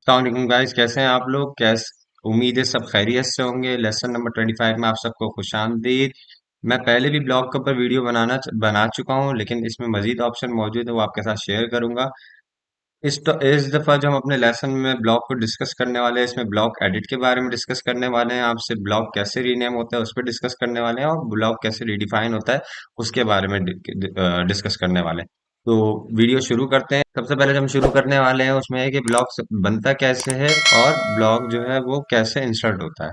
अस्सलाम गाइस, कैसे हैं आप लोग? उम्मीद है सब खैरियत से होंगे। लेसन नंबर 25 में आप सबको खुशामदीद। मैं पहले भी ब्लॉग के ऊपर वीडियो बना चुका हूं, लेकिन इसमें मजीद ऑप्शन मौजूद है, वो आपके साथ शेयर करूंगा। इस दफा जो हम अपने लेसन में ब्लॉग को डिस्कस करने वाले हैं, इसमें ब्लॉग एडिट के बारे में डिस्कस करने वाले हैं। आपसे ब्लॉग कैसे रीनेम होता है उस पर डिस्कस करने वाले हैं, और ब्लॉग कैसे रिडिफाइन होता है उसके बारे में डिस्कस करने वाले हैं। तो वीडियो शुरू करते हैं। सबसे पहले जो हम शुरू करने वाले हैं उसमें है कि ब्लॉग बनता कैसे है और ब्लॉग जो है वो कैसे इंसर्ट होता है।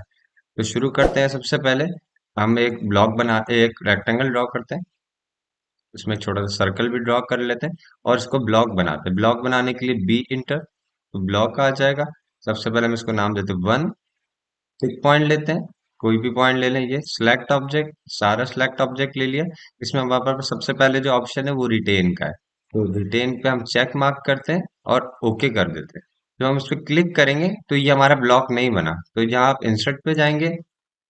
तो शुरू करते हैं। सबसे पहले हम एक रेक्टेंगल ड्रॉ करते हैं, उसमें एक छोटा सा सर्कल भी ड्रॉ कर लेते हैं और इसको ब्लॉक बनाते हैं। ब्लॉक बनाने के लिए बी इंटर, तो ब्लॉक आ जाएगा। सबसे पहले हम इसको नाम देते हैं वन। पिक पॉइंट लेते हैं, कोई भी पॉइंट ले लें। ये सिलेक्ट ऑब्जेक्ट, सारा सिलेक्ट ऑब्जेक्ट ले लिया। इसमें हमारे पास सबसे पहले जो ऑप्शन है वो रिटेन का है, तो रिटेन पे हम चेक मार्क करते हैं और ओके कर देते हैं। जब हम इस पर क्लिक करेंगे तो ये हमारा ब्लॉक नहीं बना। तो यहाँ आप इंसर्ट पे जाएंगे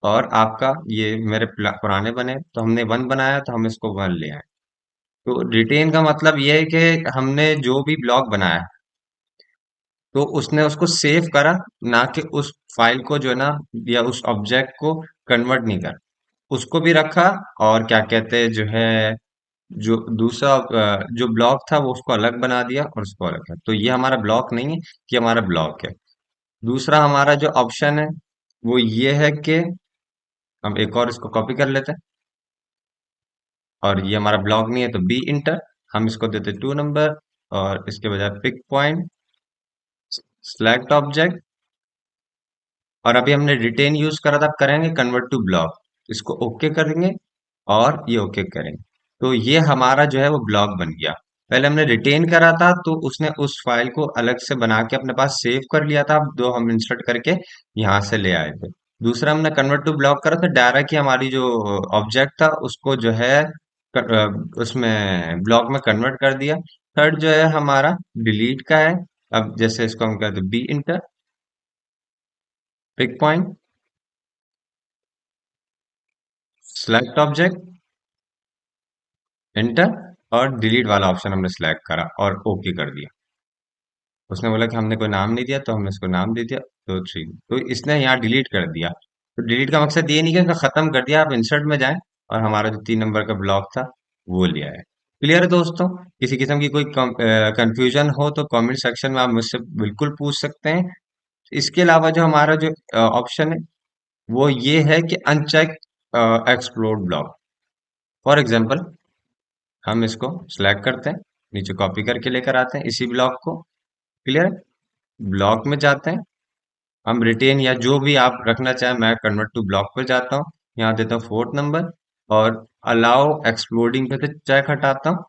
और आपका ये मेरे पुराने बने, तो हमने वन बनाया तो हम इसको वन ले आए। तो रिटेन का मतलब ये है कि हमने जो भी ब्लॉक बनाया तो उसने उसको सेव करा, ना कि उस फाइल को जो है ना, या उस ऑब्जेक्ट को कन्वर्ट नहीं कर, उसको भी रखा। और क्या कहते हैं जो है, जो दूसरा जो ब्लॉक था वो उसको अलग बना दिया और उसको अलग किया। तो ये हमारा ब्लॉक नहीं है, ये हमारा ब्लॉक है। दूसरा हमारा जो ऑप्शन है वो ये है कि हम एक और इसको कॉपी कर लेते हैं, और ये हमारा ब्लॉक नहीं है तो बी इंटर, हम इसको देते टू नंबर, और इसके बजाय पिक पॉइंट, सिलेक्ट ऑब्जेक्ट। और अभी हमने रिटेन यूज करा था, अब करेंगे कन्वर्ट टू ब्लॉक। इसको ओके करेंगे और ये ओके करेंगे, तो ये हमारा जो है वो ब्लॉक बन गया। पहले हमने रिटेन करा था तो उसने उस फाइल को अलग से बना के अपने पास सेव कर लिया था, अब दो हम इंसर्ट करके यहाँ से ले आए थे। दूसरा हमने कन्वर्ट टू ब्लॉक करा तो डायरेक्ट ही हमारी जो ऑब्जेक्ट था उसको जो है उसमें ब्लॉक में कन्वर्ट कर दिया। थर्ड जो है हमारा डिलीट का है। अब जैसे इसको हम कहते हैं B enter, pick point, select object, enter, और डिलीट वाला ऑप्शन हमने सिलेक्ट करा और ओके कर दिया। उसने बोला कि हमने कोई नाम नहीं दिया, तो हमने इसको नाम दे दिया। तो इसने यहाँ डिलीट कर दिया। तो डिलीट का मकसद ये नहीं कि उसने खत्म कर दिया। आप इंसर्ट में जाएं और हमारा जो 3 नंबर का ब्लॉक था वो लिया है। क्लियर है दोस्तों? किसी किस्म की कोई कंफ्यूजन हो तो कमेंट सेक्शन में आप मुझसे बिल्कुल पूछ सकते हैं। इसके अलावा जो हमारा जो ऑप्शन है वो ये है कि uncheck explore block. For example, हम इसको सिलेक्ट करते हैं, नीचे कॉपी करके लेकर आते हैं इसी ब्लॉक को। क्लियर है? ब्लॉक में जाते हैं, हम रिटेन या जो भी आप रखना चाहें, मैं कन्वर्ट टू ब्लॉक पर जाता हूँ, यहाँ देता हूँ फोर्थ नंबर, और अलाउ एक्सप्लोडिंग पे से चेक हटाता हूँ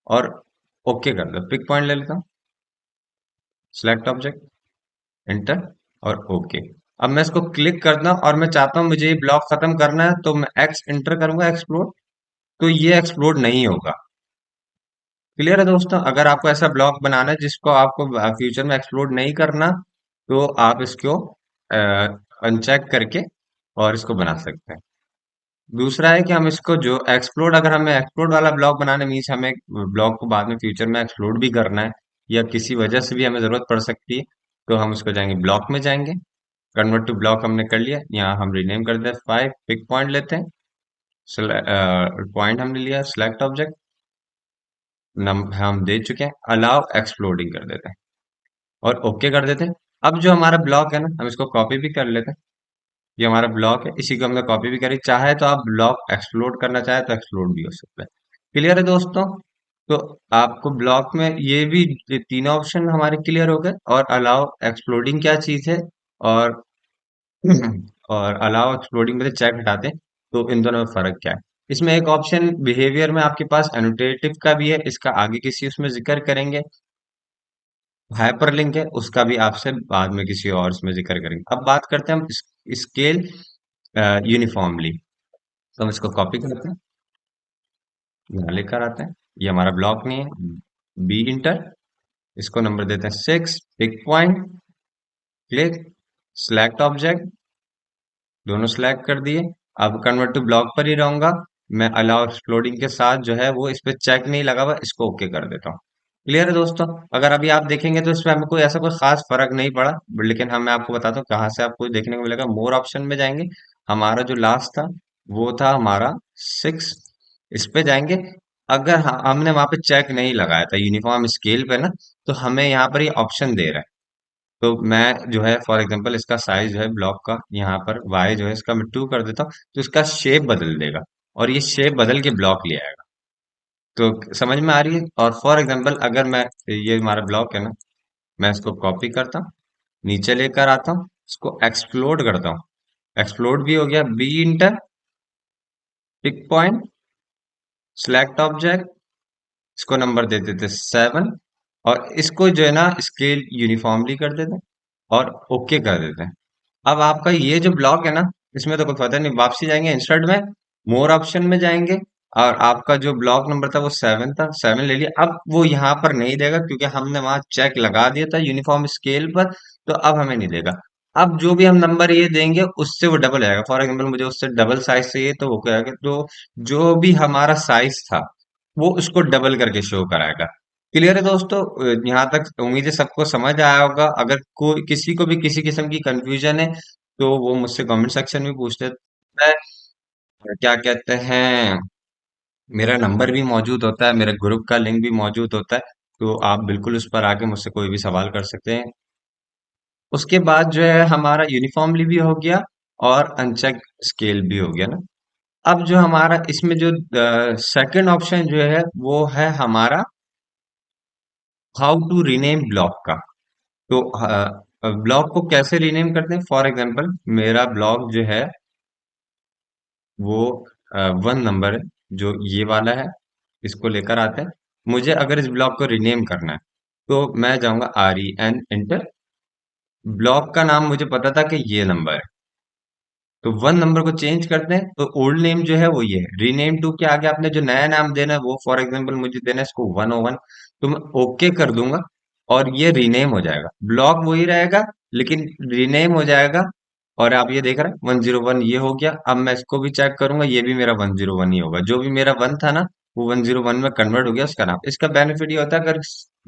और ओके कर दो। पिक पॉइंट ले लेता हूँ, सिलेक्ट ऑब्जेक्ट, एंटर, और ओके। अब मैं इसको क्लिक करता हूँ और मैं चाहता हूँ मुझे ये ब्लॉक खत्म करना है, तो मैं एक्स इंटर करूंगा, एक्सप्लोड। तो ये एक्सप्लोड नहीं होगा। क्लियर है दोस्तों? अगर आपको ऐसा ब्लॉक बनाना है जिसको आपको फ्यूचर में एक्सप्लोड नहीं करना, तो आप इसको अनचेक करके और इसको बना सकते हैं। दूसरा है कि हम इसको जो एक्सप्लोड, अगर हमें एक्सप्लोड वाला ब्लॉक बनाने मीन्स हमें ब्लॉक को बाद में फ्यूचर में एक्सप्लोड भी करना है, या किसी वजह से भी हमें जरूरत पड़ सकती है, तो हम उसको जाएंगे, ब्लॉक में जाएंगे, कन्वर्ट टू ब्लॉक हमने कर लिया। यहाँ हम रीनेम कर देते हैं फाइव, पिक पॉइंट लेते हैं, पॉइंट हमने लिया, सिलेक्ट ऑब्जेक्ट, हम दे चुके हैं, अलाउ एक्सप्लोडिंग कर देते हैं और ओके कर देते हैं। अब जो हमारा ब्लॉक है ना, हम इसको कॉपी भी कर लेते हैं। ये हमारा ब्लॉक है, इसी को हमने कॉपी भी करी। चाहे तो आप ब्लॉक एक्सप्लोड करना चाहे तो एक्सप्लोड भी हो सकता है। क्लियर है दोस्तों? तो आपको ब्लॉक में ये तीनों ऑप्शन हमारे क्लियर हो गए। और अलाउ एक्सप्लोडिंग क्या चीज है, और और अलाउ एक्सप्लोडिंग में से चेक हटाते हैं, तो इन दोनों में फर्क क्या है? इसमें एक ऑप्शन बिहेवियर में आपके पास एनोटेटिव का भी है, इसका आगे किसी उसमें जिक्र करेंगे। हाइपरलिंक है, उसका भी आपसे बाद में किसी और उसमें जिक्र करेंगे। अब बात करते हैं हम स्केल यूनिफॉर्मली। तो हम इसको कॉपी करते हैं, यहाँ लेकर आते हैं। ये हमारा ब्लॉक नहीं है, बी इंटर, इसको नंबर देते हैं six, pick point, click, select object, दोनों सिलेक्ट कर दिए। अब कन्वर्ट टू ब्लॉक पर ही रहूंगा। मैं अलाउ एक्सप्लोडिंग के साथ जो है वो इस पे चेक नहीं लगा हुआ, इसको ओके कर देता हूँ। क्लियर है दोस्तों। अगर अभी आप देखेंगे तो इसमें हमें कोई ऐसा कोई खास फर्क नहीं पड़ा, लेकिन हम मैं आपको बताता हूँ कहाँ से आपको देखने को मिलेगा। मोर ऑप्शन में जाएंगे, हमारा जो लास्ट था वो था हमारा 6, इस पे जाएंगे। अगर हमने वहां पे चेक नहीं लगाया था यूनिफॉर्म स्केल पे ना, तो हमें यहाँ पर ये ऑप्शन दे रहा है। तो मैं जो है फॉर एग्जांपल इसका साइज जो है ब्लॉक का यहाँ पर वाई जो है इसका मैं 2 कर देता हूँ, तो इसका शेप बदल देगा और ये शेप बदल के ब्लॉक ले आएगा। तो समझ में आ रही है। और फॉर एग्जांपल अगर मैं, ये हमारा ब्लॉक है ना, मैं इसको कॉपी करता हूँ, नीचे लेकर आता हूँ, इसको एक्सप्लोड करता हूँ। एक्सप्लोड भी हो गया, B enter pick point select object, इसको नंबर दे देते 7, और इसको जो है ना स्केल यूनिफॉर्मली कर देते हैं और ओके कर देते हैं। अब आपका ये जो ब्लॉक है ना, इसमें तो कोई पता नहीं, वापसी जाएंगे इंसर्ट में, मोर ऑप्शन में जाएंगे, और आपका जो ब्लॉक नंबर था वो 7 था, 7 ले लिया। अब वो यहाँ पर नहीं देगा क्योंकि हमने वहां चेक लगा दिया था यूनिफॉर्म स्केल पर, तो अब हमें नहीं देगा। अब जो भी हम नंबर ये देंगे उससे वो डबल आएगा। फॉर एग्जाम्पल मुझे उससे डबल साइज चाहिए, तो वो क्या आएगा, तो जो भी हमारा साइज था वो उसको डबल करके शो कराएगा। क्लियर है दोस्तों। यहाँ तक उम्मीद है सबको समझ आया होगा। अगर कोई किसी को भी किसी किस्म की कंफ्यूजन है तो वो मुझसे कमेंट सेक्शन में पूछ सकते हैं। क्या कहते हैं, मेरा नंबर भी मौजूद होता है, मेरे ग्रुप का लिंक भी मौजूद होता है, तो आप बिल्कुल उस पर आके मुझसे कोई भी सवाल कर सकते हैं। उसके बाद जो है हमारा यूनिफॉर्मली भी हो गया और अनचेक स्केल भी हो गया ना। अब जो हमारा इसमें जो सेकंड ऑप्शन जो है वो है हमारा हाउ टू रीनेम ब्लॉक का। तो ब्लॉक को कैसे रीनेम करते हैं, फॉर एग्जांपल मेरा ब्लॉक जो है वो 1 नंबर है, जो ये वाला है, इसको लेकर आते हैं। मुझे अगर इस ब्लॉक को रीनेम करना है तो मैं जाऊंगा REN इंटर, ब्लॉक का नाम मुझे पता था कि ये नंबर है, तो 1 नंबर को चेंज करते हैं, तो ओल्ड नेम जो है वो ये है। रीनेम टू के आगे आपने जो नया नाम देना है वो फॉर एग्जांपल मुझे देना है इसको 101, तो मैं ओके कर दूंगा और ये रीनेम हो जाएगा। ब्लॉक वही रहेगा लेकिन रीनेम हो जाएगा। और आप ये देख रहे हैं 101 ये हो गया। अब मैं इसको भी चेक करूंगा, ये भी मेरा 101 ही होगा। जो भी मेरा 1 था ना वो 101 में कन्वर्ट हो गया उसका नाम। इसका बेनिफिट ये होता है, अगर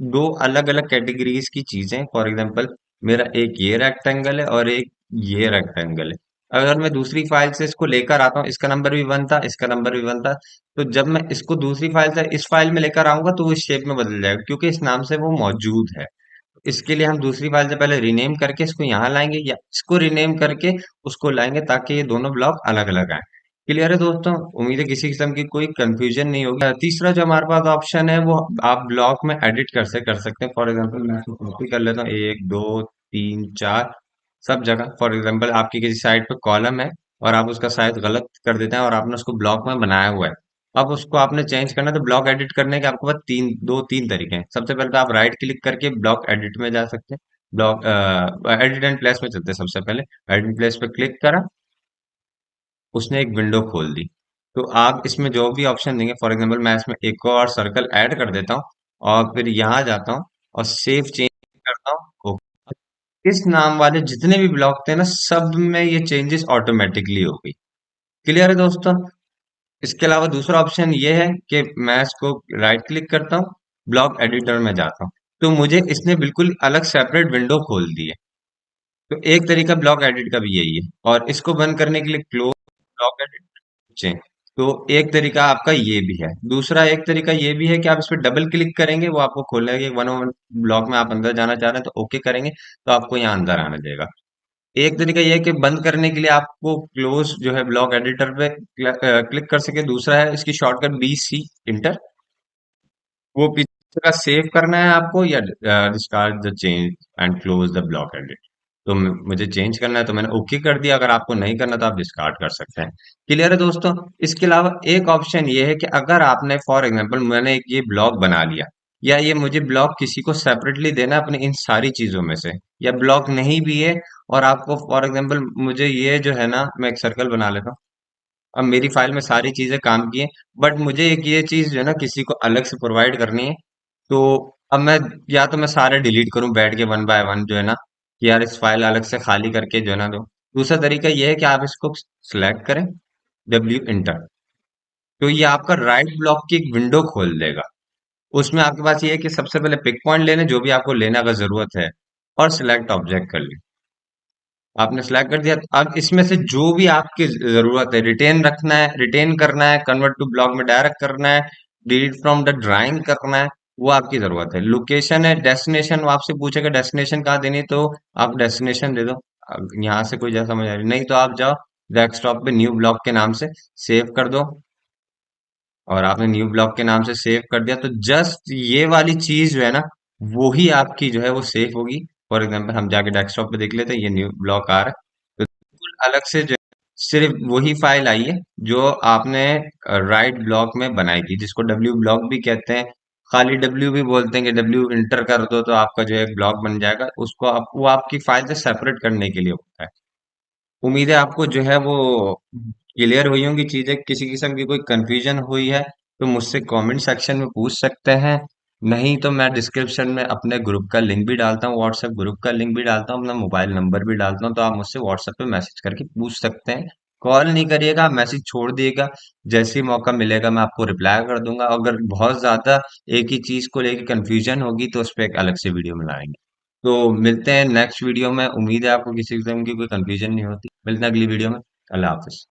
दो अलग अलग कैटेगरीज की चीजें, फॉर एग्जांपल मेरा एक ये रेक्टेंगल है और एक ये रेक्टेंगल है, अगर मैं दूसरी फाइल से इसको लेकर आता हूँ, इसका नंबर भी 1 था, इसका नंबर भी 1 था, तो जब मैं इसको दूसरी फाइल से इस फाइल में लेकर आऊंगा तो वो इस शेप में बदल जाएगा क्योंकि इस नाम से वो मौजूद है। इसके लिए हम दूसरी फाइल से पहले रीनेम करके इसको यहाँ लाएंगे या इसको रीनेम करके उसको लाएंगे ताकि ये दोनों ब्लॉक अलग अलग आए। क्लियर है दोस्तों। उम्मीद है किसी किस्म की कोई कंफ्यूजन नहीं होगी। तीसरा जो हमारे पास ऑप्शन है वो आप ब्लॉक में एडिट कर सकते हैं। फॉर एग्जांपल मैं इसको कॉपी कर लेता हूँ, 1 2 3 4 सब जगह। फॉर एग्जांपल आपकी किसी साइट पे कॉलम है और आप उसका साइज गलत कर देते हैं और आपने उसको ब्लॉक में बनाया हुआ है, अब उसको आपने चेंज करना है, तो ब्लॉक एडिट करने के आपके पास तीन तरीके हैं। सबसे पहले तो आप राइट क्लिक करके ब्लॉक एडिट में जा सकते हैं। ब्लॉक एडिट एंड प्लेस में चलते हैं। सबसे पहले एडिट प्लेस पे क्लिक करा, उसने एक विंडो खोल दी। तो आप इसमें जो भी ऑप्शन देंगे, फॉर एग्जांपल मैं इसमें एक और सर्कल ऐड कर देता हूँ और फिर यहाँ जाता हूँ और सेव चेंज करता हूँ। इस नाम वाले जितने भी ब्लॉक थे ना सब में ये चेंजेस ऑटोमेटिकली हो गई। क्लियर है दोस्तों। इसके अलावा दूसरा ऑप्शन ये है कि मैं इसको राइट क्लिक करता हूँ, ब्लॉक एडिटर में जाता हूँ, तो मुझे इसने बिल्कुल अलग सेपरेट विंडो खोल दी है। तो एक तरीका ब्लॉक एडिट का भी यही है, और इसको बंद करने के लिए क्लोज ब्लॉक एडिट चेंज। तो एक तरीका आपका ये भी है। दूसरा एक तरीका ये भी है कि आप इस पर डबल क्लिक करेंगे, वो आपको खोलेगा कि 101 ब्लॉक में आप अंदर जाना चाह रहे हैं, तो ओके करेंगे तो आपको यहाँ अंदर आने देगा। एक तरीका यह है कि बंद करने के लिए आपको क्लोज जो है ब्लॉक एडिटर पे क्लिक कर सके। दूसरा है इसकी शॉर्टकट BC इंटर, वो पीछे का सेव करना है आपको या discard the change and close the block edit. तो मुझे चेंज करना है तो मैंने ओके कर दिया। अगर आपको नहीं करना तो आप डिस्कार्ड कर सकते हैं। क्लियर है दोस्तों। इसके अलावा एक ऑप्शन ये है कि अगर आपने फॉर एग्जांपल मैंने एक ये ब्लॉक बना लिया, या ये मुझे ब्लॉक किसी को सेपरेटली देना है अपने इन सारी चीजों में से, या ब्लॉक नहीं भी है और आपको फॉर एग्जांपल मुझे ये जो है ना, मैं एक सर्कल बना लेता हूँ, अब मेरी फाइल में सारी चीजें काम की हैं, बट मुझे एक ये चीज जो है ना किसी को अलग से प्रोवाइड करनी है। तो अब मैं, या तो मैं सारे डिलीट करूं बैठ के 1 बाय 1 जो है ना, कि यार इस फाइल अलग से खाली करके जो है ना दो। दूसरा तरीका ये है कि आप इसको सिलेक्ट करें, W इंटर, तो ये आपका राइट ब्लॉक की एक विंडो खोल देगा। उसमें आपके पास ये है कि सबसे पहले पिक पॉइंट ले लें जो भी आपको लेना अगर जरूरत है, और सिलेक्ट ऑब्जेक्ट कर लें। आपने सिलेक्ट कर दिया, तो अब इसमें से जो भी आपकी जरूरत है, रिटेन रखना है, रिटेन करना है, कन्वर्ट टू ब्लॉक में डायरेक्ट करना है, डिलीट फ्रॉम द ड्राइंग करना है, वो आपकी जरूरत है। लोकेशन है, डेस्टिनेशन, वो आपसे पूछेगा डेस्टिनेशन कहाँ देनी, तो आप डेस्टिनेशन दे दो। यहाँ से कोई जैसा समझ आ रही नहीं तो आप जाओ डेस्कटॉप पे न्यू ब्लॉक के नाम से सेव कर दो, और आपने न्यू ब्लॉक के नाम से सेव कर दिया, तो जस्ट ये वाली चीज जो है ना, वो ही आपकी जो है वो सेव होगी। फॉर एग्जाम्पल हम जाके डेस्कटॉप पे देख लेते हैं, ये न्यू ब्लॉक आ रहा है, तो बिल्कुल अलग से जो है, सिर्फ वही फाइल आई है जो आपने राइट ब्लॉक में बनाई थी, जिसको डब्ल्यू ब्लॉक भी कहते हैं। खाली डब्ल्यू भी बोलते हैं कि डब्ल्यू इंटर कर दो तो आपका जो है ब्लॉक बन जाएगा, उसको आप वो आपकी फाइल से सेपरेट करने के लिए होता है। उम्मीद है आपको जो है वो क्लियर हुई होंगी चीजें। किसी किस्म की कोई कंफ्यूजन हुई है तो मुझसे कमेंट सेक्शन में पूछ सकते हैं, नहीं तो मैं डिस्क्रिप्शन में अपने ग्रुप का लिंक भी डालता हूँ, व्हाट्सएप ग्रुप का लिंक भी डालता हूँ, अपना मोबाइल नंबर भी डालता हूँ, तो आप मुझसे व्हाट्सएप पे मैसेज करके पूछ सकते हैं। कॉल नहीं करिएगा, मैसेज छोड़ दिएगा, जैसे ही मौका मिलेगा मैं आपको रिप्लाई कर दूंगा। अगर बहुत ज्यादा एक ही चीज को लेकर कंफ्यूजन होगी तो उस पर एक अलग से वीडियो बनाएंगे। तो मिलते हैं नेक्स्ट वीडियो में। उम्मीद है आपको किसी किस्म की कोई कंफ्यूजन नहीं होती। मिलते हैं अगली वीडियो में। अल्लाह हाफिज।